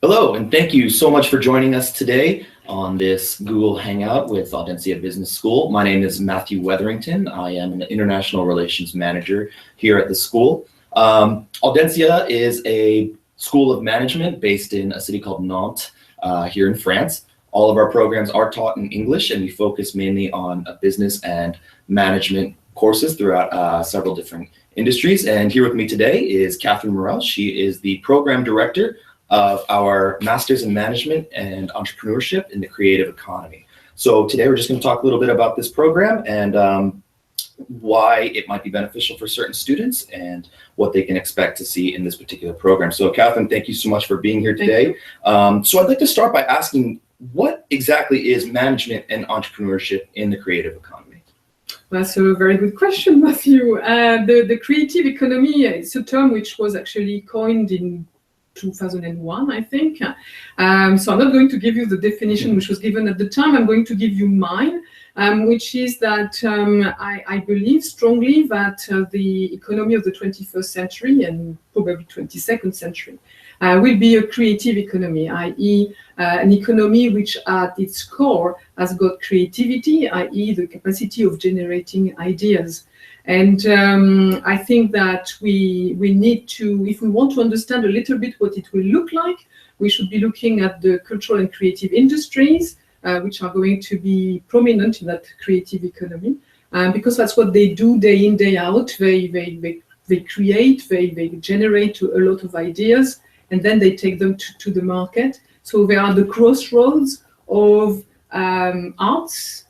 Hello, and thank you so much for joining us today on this Google Hangout with Audencia Business School. My name is Matthew Wetherington. I am an International Relations Manager here at the school. Audencia is a school of management based in a city called Nantes here in France. All of our programs are taught in English, and we focus mainly on business and management courses throughout several different industries. And here with me today is Catherine Morel. She is the Program Director of our Masters in Management and Entrepreneurship in the Creative Economy. So today we're just going to talk a little bit about this program and why it might be beneficial for certain students and what they can expect to see in this particular program. So Catherine, thank you so much for being here today. So I'd like to start by asking, what exactly is management and entrepreneurship in the creative economy? That's a very good question, Matthew. The creative economy is a term which was actually coined in 2001, I think. So I'm not going to give you the definition which was given at the time. I'm going to give you mine, which is that I believe strongly that the economy of the 21st century and probably 22nd century will be a creative economy, i.e. An economy which at its core has got creativity, i.e. the capacity of generating ideas. And I think that we need to, if we want to understand a little bit what it will look like, we should be looking at the cultural and creative industries, which are going to be prominent in that creative economy, because that's what they do day in, day out. They create, they generate a lot of ideas, and then they take them to the market. So they are the crossroads of arts,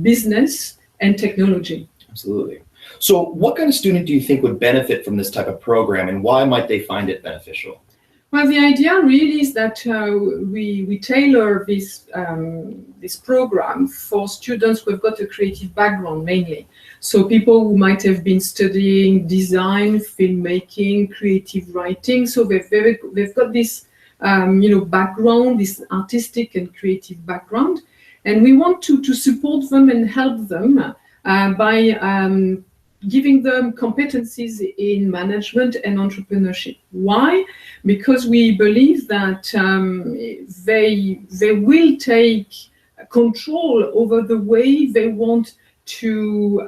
business, and technology. Absolutely. So what kind of student do you think would benefit from this type of program, and why might they find it beneficial? Well, the idea really is that we tailor this program for students who have got a creative background mainly. So people who might have been studying design, filmmaking, creative writing. So they've got this background, this artistic and creative background, and we want to support them and help them by giving them competencies in management and entrepreneurship. Why? Because we believe that they will take control over the way they want to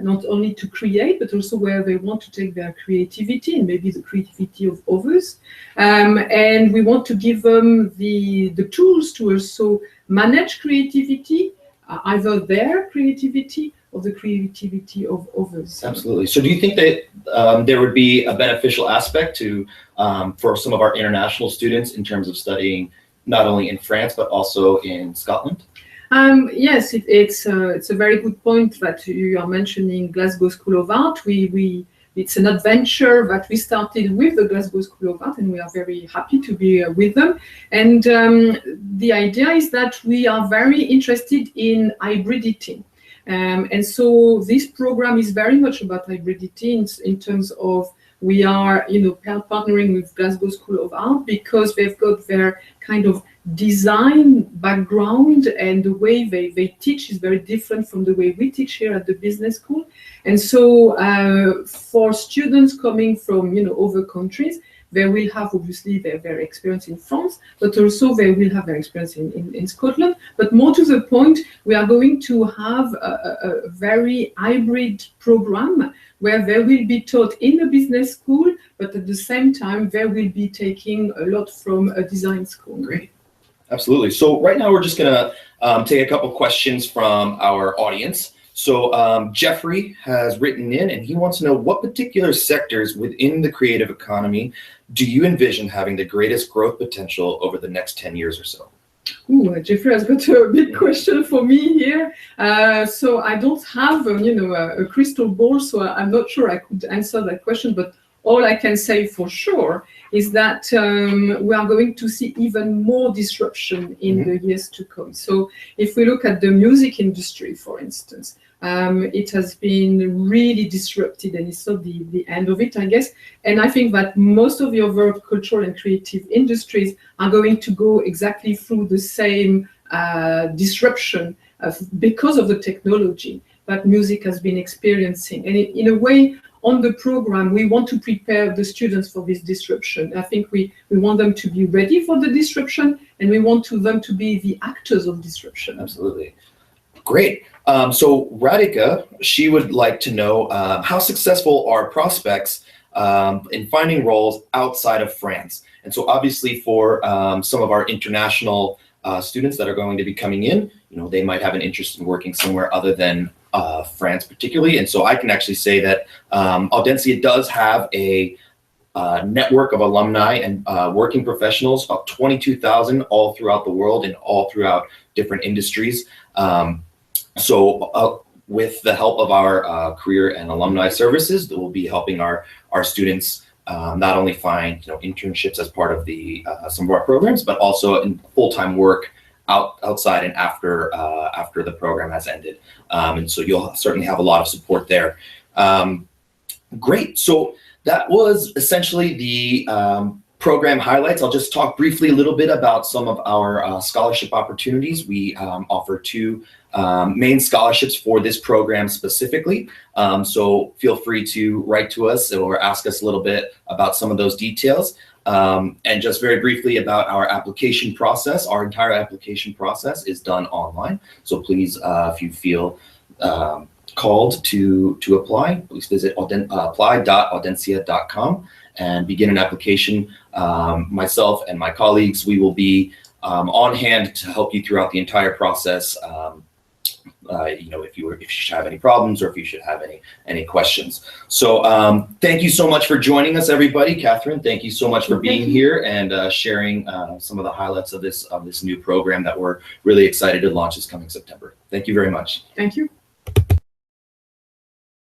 not only to create, but also where they want to take their creativity and maybe the creativity of others. And we want to give them the tools to also manage creativity, either their creativity or the creativity of others. Absolutely. So do you think that there would be a beneficial aspect to for some of our international students in terms of studying not only in France but also in Scotland? Yes, it's a very good point that you are mentioning Glasgow School of Art. It's an adventure that we started with the Glasgow School of Art, and we are very happy to be with them. And the idea is that we are very interested in hybridity. And so this program is very much about hybridity in terms of we are, partnering with Glasgow School of Art because they've got their kind of design background, and the way they teach is very different from the way we teach here at the business school. And so for students coming from, other countries, they will have obviously their experience in France, but also they will have their experience in Scotland. But more to the point, we are going to have a very hybrid program where they will be taught in a business school, but at the same time, they will be taking a lot from a design school. Great. Absolutely. So right now we're just going to take a couple questions from our audience. So Jeffrey has written in, and he wants to know, what particular sectors within the creative economy do you envision having the greatest growth potential over the next 10 years or so? Ooh, Jeffrey has got a big question for me here. So I don't have, a crystal ball, so I'm not sure I could answer that question. But all I can say for sure is that we are going to see even more disruption in the years to come. So if we look at the music industry, for instance, it has been really disrupted, and it's not the end of it, I guess. And I think that most of the other cultural and creative industries are going to go exactly through the same disruption because of the technology that music has been experiencing. And in a way, on the program, we want to prepare the students for this disruption. I think we want them to be ready for the disruption, and we want them to be the actors of disruption. Absolutely. Great. So Radhika, she would like to know how successful are prospects in finding roles outside of France? And so obviously for some of our international students that are going to be coming in, they might have an interest in working somewhere other than France particularly. And so I can actually say that Audencia does have a network of alumni and working professionals, about 22,000 all throughout the world and all throughout different industries. So with the help of our career and alumni services, that will be helping our students not only find internships as part of the some of our programs, but also in full-time work outside and after the program has ended. And so you'll certainly have a lot of support there. Great. So that was essentially the program highlights. I'll just talk briefly a little bit about some of our scholarship opportunities. We offer 2 main scholarships for this program specifically. So feel free to write to us or ask us a little bit about some of those details. And just very briefly about our application process. Our entire application process is done online. So please, if you feel called to apply, please visit apply.audencia.com and begin an application. Myself and my colleagues, we will be on hand to help you throughout the entire process. If you should have any problems or if you should have any questions. So thank you so much for joining us, everybody. Catherine, thank you so much for being here and sharing some of the highlights of this new program that we're really excited to launch this coming September. Thank you very much. Thank you.